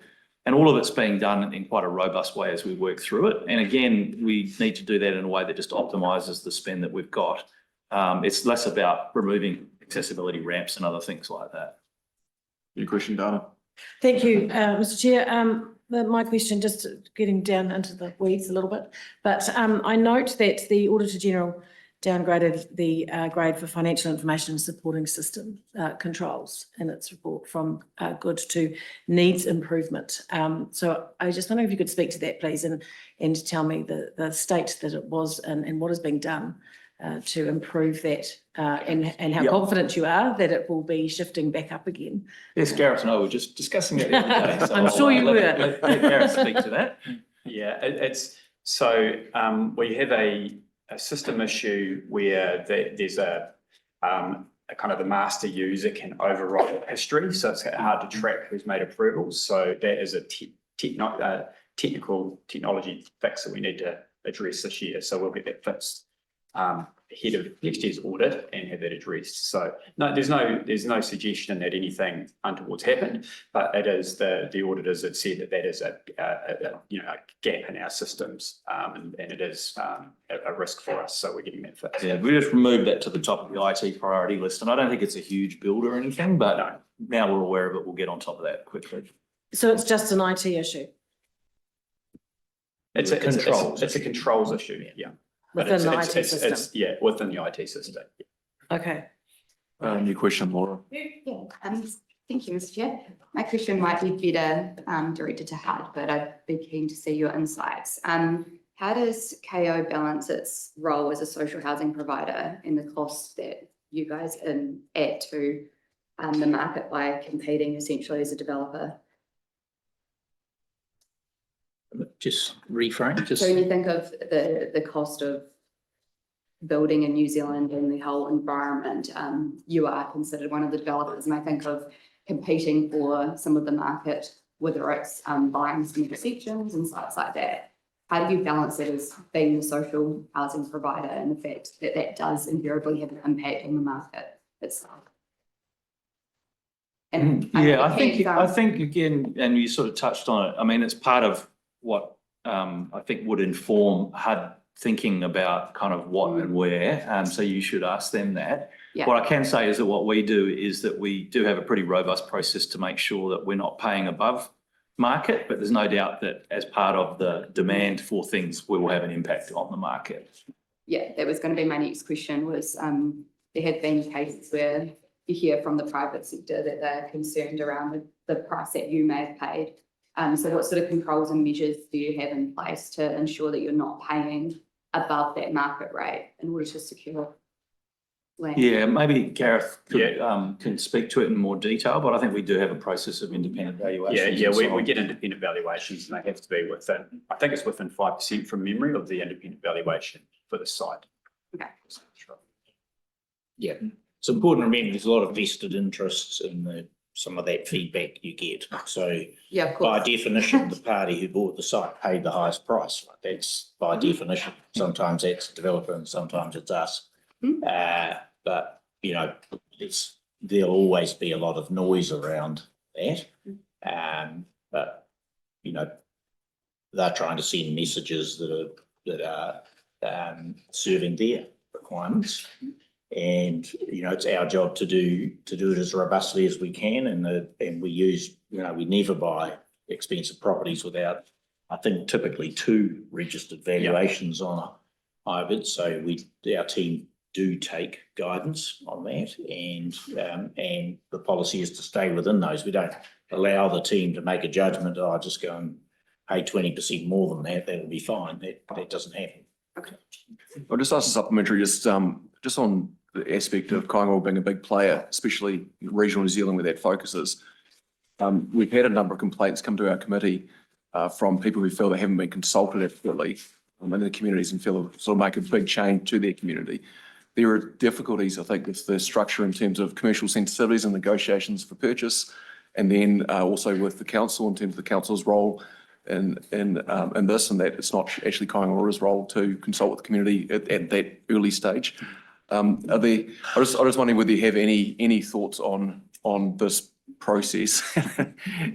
and all of it's being done in quite a robust way as we work through it. And again, we need to do that in a way that just optimizes the spend that we've got. It's less about removing accessibility ramps and other things like that.
Your question, Dana?
Thank you, Mr. Chair. My question, just getting down into the weeds a little bit, but I note that the Auditor General downgraded the grade for financial information and supporting system controls in its report from good to needs improvement. So I just wonder if you could speak to that, please, and tell me the state that it was and what is being done to improve that, and how confident you are that it will be shifting back up again.
Yes, Gareth and I were just discussing that the other day. So
I'm sure you were.
Let Gareth speak to that.
Yeah, it's, so we have a system issue where there's a kind of the master user can override history, so it's hard to track who's made approvals. So that is a technology fix that we need to address this year. So we'll get that fixed ahead of next year's audit and have that addressed. So no, there's no suggestion that anything untoward's happened, but it is the auditors have said that is a gap in our systems, and it is a risk for us. So we're getting that fixed.
Yeah, we just removed that to the top of the IT priority list, and I don't think it's a huge build or anything, but now we're aware of it. We'll get on top of that quickly.
So it's just an IT issue
It's a controls issue, yeah. But
within the
it's-
IT
it's-
system?
Yeah, within the IT system.
Okay.
New question, Laura.
Yeah, thank you, Mr. Chair. My question might be better directed to HUD, but I'd be keen to see your insights. How does KO balance its role as a social housing provider and the costs that you guys add to the market by competing essentially as a developer?
Just reframe,
So when you think of the cost of building in New Zealand and the whole environment, you are considered one of the developers, and I think of competing for some of the market, whether it's buying some exceptions and sites like that. How do you balance it as being the social housing provider and the fact that that does invariably have an impact on the market itself? And
Yeah, I think again, and you sort of touched on it. I mean, it's part of what I think would inform HUD thinking about kind of what and where. So you should ask them that.
Yeah.
What I can say is that what we do is that we do have a pretty robust process to make sure that we're not paying above market, but there's no doubt that as part of the demand for things, we will have an impact on the market.
Yeah, that was going to be my next question was there have been cases where you hear from the private sector that they're concerned around the price that you may have paid. So what sort of controls and measures do you have in place to ensure that you're not paying above that market rate in order to secure land?
Yeah, maybe Gareth could, can speak to it in more detail, but I think we do have a process of independent valuations.
Yeah,
and so
we
on.
get independent valuations and they have to be within, I think it's within 5% from memory of the independent valuation for the site.
Okay.
Yeah, it's important to remember there's a lot of vested interests in some of that feedback you get. So
Yeah, of course.
by definition, the party who bought the site paid the highest price. Like that's by definition. Sometimes that's the developer and sometimes it's us. But you know, there'll always be a lot of noise around that. But you know, they're trying to send messages that are serving their requirements. And, you know, it's our job to do it as robustly as we can. And we use, you know, we never buy expensive properties without, I think, typically 2 registered valuations on a hybrid. So our team do take guidance on that, and the policy is to stay within those. We don't allow the team to make a judgment, oh, I'll just go and pay 20% more than that, that'll be fine. That doesn't happen.
Okay.
I'll just ask a supplementary, just on the aspect of KAINGA ORA being a big player, especially regional New Zealand where that focuses. We've had a number of complaints come to our committee from people who feel they haven't been consulted adequately in the communities and feel sort of make a big change to their community. There are difficulties, I think, with the structure in terms of commercial sensitivities and negotiations for purchase, and then also with the council in terms of the council's role in this, and that it's not actually KAINGA ORA's role to consult with the community at that early stage. I just wondering whether you have any thoughts on this process,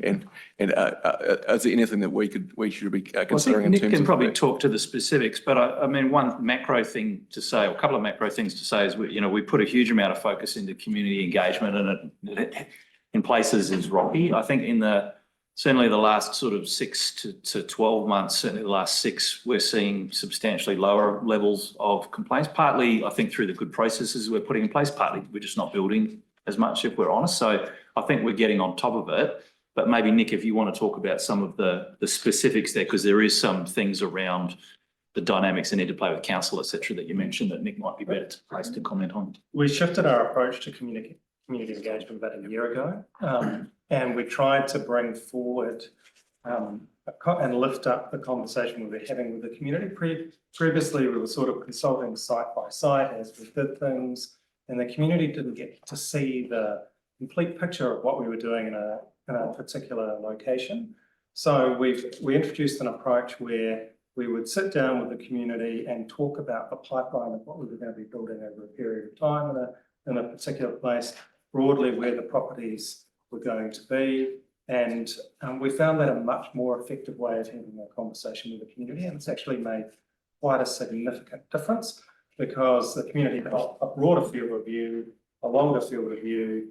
and is there anything that we should be considering in terms of?
Nick can probably talk to the specifics, but I mean, one macro thing to say, or a couple of macro things to say is, we put a huge amount of focus into community engagement, and it in places is rocky. I think certainly the last sort of 6 to 12 months, certainly the last 6, we're seeing substantially lower levels of complaints, partly I think through the good processes we're putting in place, partly we're just not building as much, if we're honest. So I think we're getting on top of it. But maybe Nick, if you want to talk about some of the specifics there, because there is some things around the dynamics and interplay with council, et cetera, that you mentioned that Nick might be better placed to comment on.
We shifted our approach to community engagement about a year ago. And we tried to bring forward and lift up the conversation we were having with the community. Previously, we were sort of consulting site by site as we did things, and the community didn't get to see the complete picture of what we were doing in a particular location. So we introduced an approach where we would sit down with the community and talk about the pipeline of what we were going to be building over a period of time in a particular place, broadly where the properties were going to be. And we found that a much more effective way of having a conversation with the community, and it's actually made quite a significant difference because the community got a broader field of view, a longer field of view,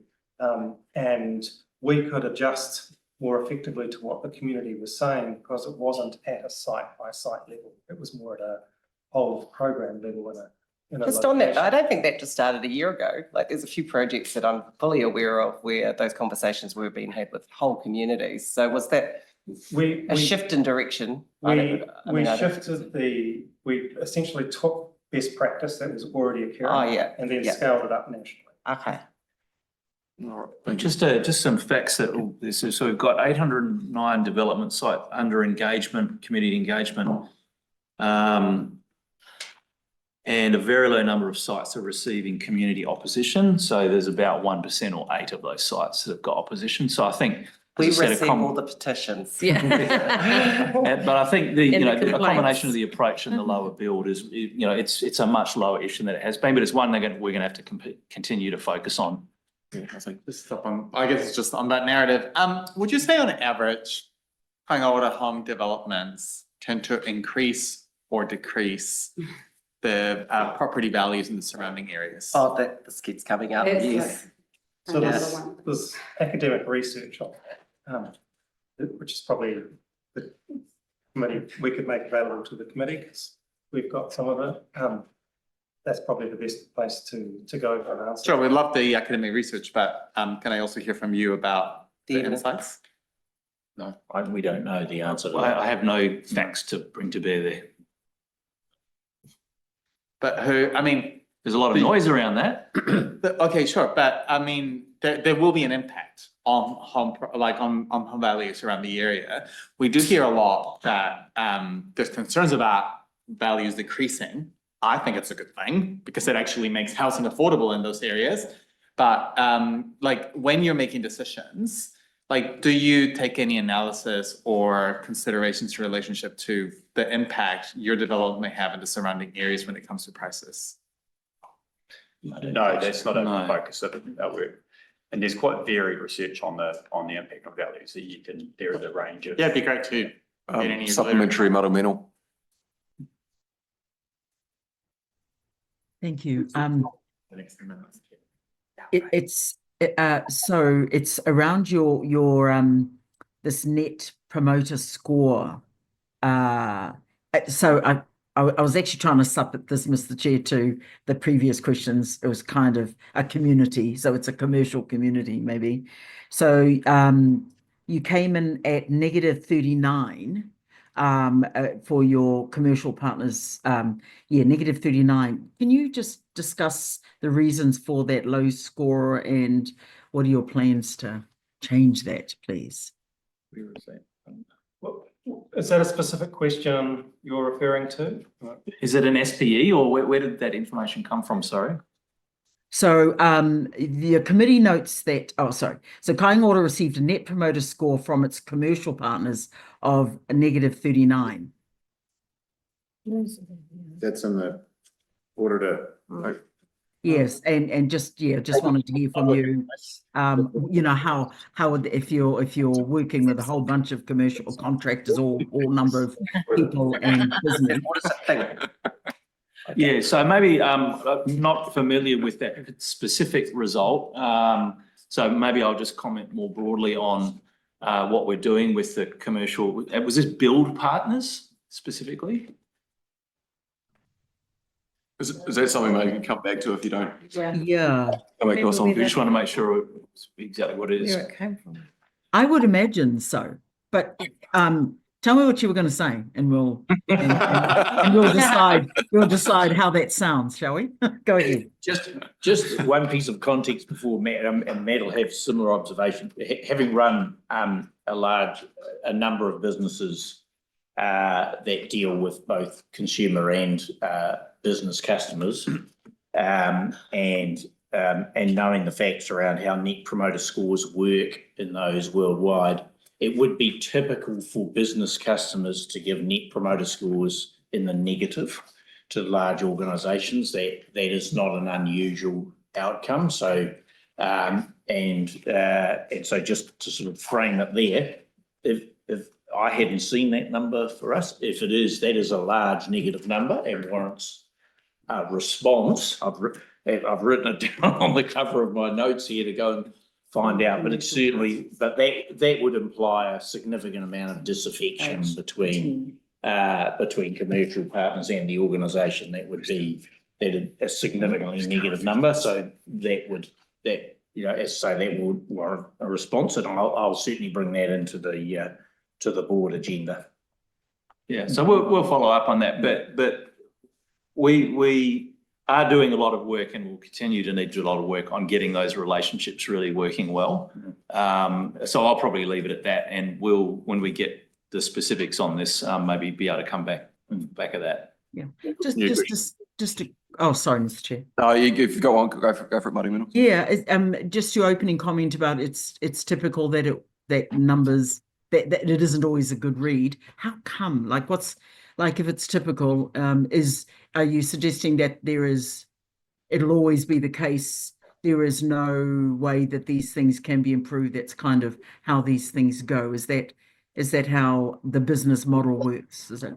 and we could adjust more effectively to what the community was saying because it wasn't at a site-by-site level. It was more at a whole program level in a
Just on that,
location.
I don't think that just started a year ago. Like there's a few projects that I'm fully aware of where those conversations were being had with whole communities. So was that a shift in direction?
We essentially took best practice that was already occurring.
Oh, yeah.
And then
Yeah.
scaled it up nationally.
Okay.
Just some facts that so we've got 809 development site under engagement, community engagement. And a very low number of sites are receiving community opposition. So there's about 1% or 8 of those sites that have got opposition. So I think
We receive all the petitions.
Yeah.
but I think the
And the
the
complaints.
combination of the approach and the lower build is it's a much lower issue than it has been, but it's one we're going to have to continue to focus on.
Yeah, I think this stuff on, I guess it's just on that narrative. Would you say on average, Kainga Ora home developments tend to increase or decrease the property values in the surrounding areas?
Oh, this keeps coming up,
It's
yes.
So
another
there's,
one.
there's academic research on that, which is probably the committee, we could make available to the committee because we've got some of it. That's probably the best place to go for an answer.
Sure, we'd love the academic research, but can I also hear from you about the insights?
No, we don't know the answer to
I
that.
have no facts to bring to bear there.
But
There's a lot of noise around that.
okay, sure, but I mean, there will be an impact on home values around the area. We do hear a lot that there's concerns about values decreasing. I think it's a good thing because it actually makes housing affordable in those areas. But when you're making decisions, do you take any analysis or considerations in relationship to the impact your development may have in the surrounding areas when it comes to prices?
No, that's not
No.
a focus of our work. And there's quite varied research on the impact on values that there is a range of.
Yeah, it'd be great to get any.
Supplementary Marumenal.
Thank you.
The next 3 minutes.
So it's around your this net promoter score. So I was actually trying to sup this, Mr. Chair, to the previous questions. It was kind of a community, so it's a commercial community maybe. So you came in at -39 for your commercial partners. -39. Can you just discuss the reasons for that low score and what are your plans to change that, please?
Well, is that a specific question you're referring to?
Is it an SPE or where did that information come from? Sorry.
So the committee notes that, so Kainga Ora received a net promoter score from its commercial partners of a -39.
That's in the auditor.
Yes, and just wanted to hear from you, how if you're working with a whole bunch of commercial contractors or number of people and business.
What does it think?
Yeah, so maybe I'm not familiar with that specific result. So maybe I'll just comment more broadly on what we're doing with the commercial. Was this build partners specifically?
Is that something maybe you can come back to if you don't
Yeah,
come back to us on?
We just want to make sure it's exactly what it is.
Where it came from.
I would imagine so, but Tell me what you were going to say, and and we'll decide how that sounds, shall we? Go ahead.
Just one piece of context before Matt, and Matt will have similar observation. Having run a number of businesses that deal with both consumer and business customers, and knowing the facts around how Net Promoter Scores work in those worldwide, it would be typical for business customers to give Net Promoter Scores in the negative to large organisations. That is not an unusual outcome. So, and so just to sort of frame it there, if I hadn't seen that number for us, if it is, that is a large negative number and warrants a response. I've written it down on the cover of my notes here to go and find out, but it's certainly, but that would imply a significant amount of disaffection between commercial partners and the organisation. That would be a significantly negative number. So that would warrant a response, and I'll certainly bring that into the board agenda.
Yeah, so we'll follow up on that, but we are doing a lot of work, and will continue to need to do a lot of work on getting those relationships really working well. So I'll probably leave it at that, and when we get the specifics on this, maybe be able to come back at that.
Yeah, just to, oh, sorry, Mr. Chair.
No, if you go on, go for it, Marty.
Yeah, just your opening comment about it's typical that numbers that it isn't always a good read. How come? Like, if it's typical, are you suggesting that it'll always be the case, there is no way that these things can be improved? That's kind of how these things go. Is that how the business model works? Is it?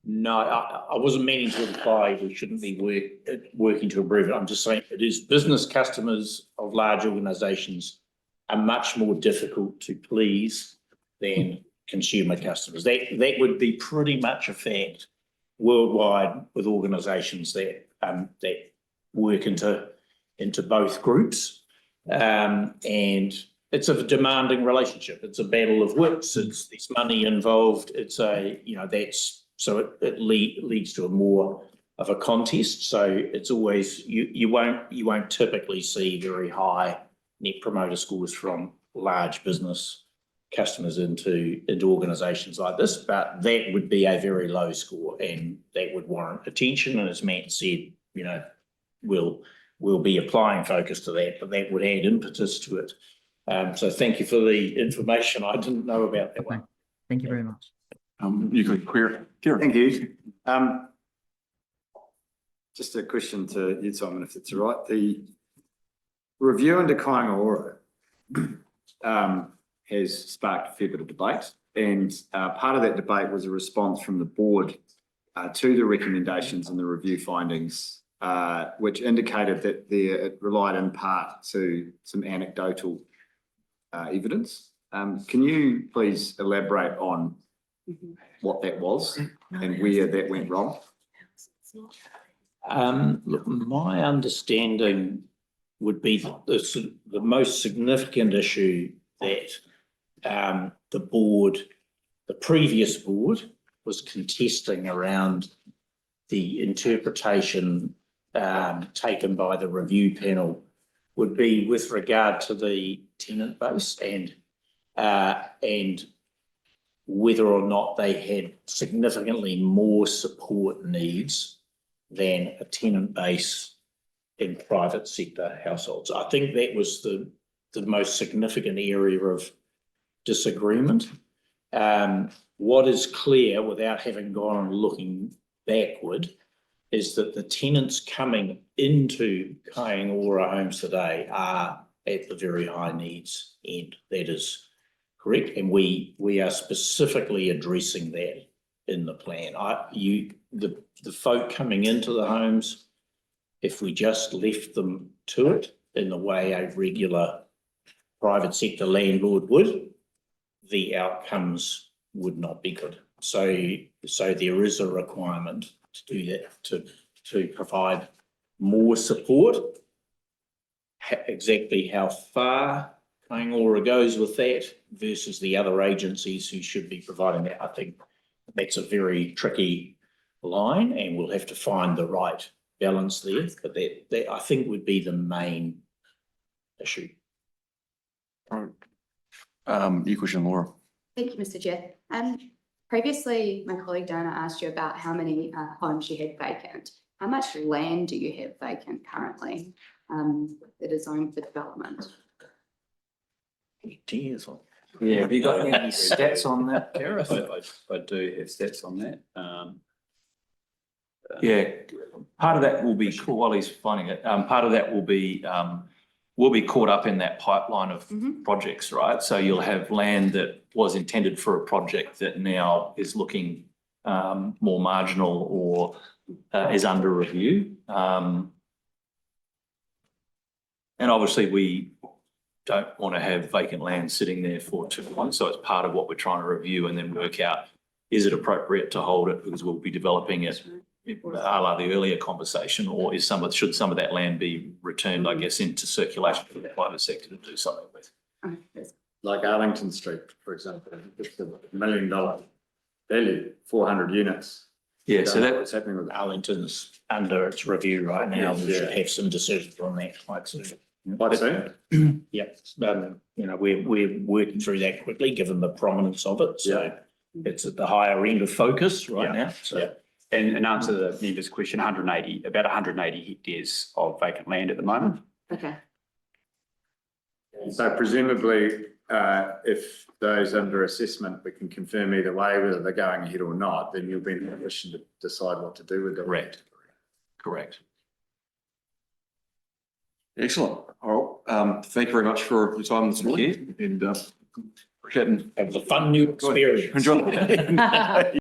No, I wasn't meaning to imply we shouldn't be working to improve it. I'm just saying it is business customers of large organisations are much more difficult to please than consumer customers. That would be pretty much a fact worldwide with organisations that work into both groups, and it's a demanding relationship. It's a battle of wits. There's money involved. So it leads to a more of a contest. So it's always you won't typically see very high Net Promoter Scores from large business customers into organisations like this, but that would be a very low score, and that would warrant attention. And as Matt said, we'll be applying focus to that, but that would add impetus to it. So thank you for the information. I didn't know about that one.
Thank you very much.
You could clear. Kieran.
Thank you. Just a question to you, Simon, if it's all right. The review into KAINGA ORA has sparked a fair bit of debate, and part of that debate was a response from the board to the recommendations and the review findings, which indicated that it relied in part to some anecdotal evidence. Can you please elaborate on what that was and where that went wrong?
Look, my understanding would be the most significant issue that the previous board was contesting around the interpretation taken by the review panel would be with regard to the tenant base and whether or not they had significantly more support needs than a tenant base in private sector households. I think that was the most significant area of disagreement. What is clear, without having gone and looking backward, is that the tenants coming into KAINGA ORA homes today are at the very high needs end. That is correct, and we are specifically addressing that in the plan. The folk coming into the homes, if we just left them to it in the way a regular private sector landlord would, the outcomes would not be good. So there is a requirement to do that, to provide more support. Exactly how far KAINGA ORA goes with that versus the other agencies who should be providing that. I think that's a very tricky line and we'll have to find the right balance there, but that I think would be the main issue.
Your question, Laura.
Thank you, Mr. Chair. Previously, my colleague Dana asked you about how many homes you had vacant. How much land do you have vacant currently that is owned for development?
10 years on.
Yeah, have you got any stats on that, Gareth?
I do have stats on that.
Yeah, part of that will be, while he's finding it, part of that will be caught up in that pipeline of projects, right? So you'll have land that was intended for a project that now is looking more marginal or is under review. And obviously we don't want to have vacant land sitting there for too long. So it's part of what we're trying to review and then work out, is it appropriate to hold it because we'll be developing it, a la the earlier conversation, or should some of that land be returned, I guess, into circulation for the private sector to do something with?
Like Arlington Street, for example, it's $1 million value, 400 units.
Yeah, so that
What's happening with Arlington's under its review right now. We should have some decisions on that quite soon.
Quite soon.
Yep, we're working through that quickly, given the prominence of it, so it's at the higher end of focus right now, so.
And in answer to the member's question, about 180 hectares of vacant land at the moment.
Okay.
So presumably, if those under assessment, we can confirm either way whether they're going ahead or not, then you'll be in a position to decide what to do with them.
correct.
Excellent. All right. Thank you very much for your time this morning and appreciate it.
It was a fun new experience.
Enjoy.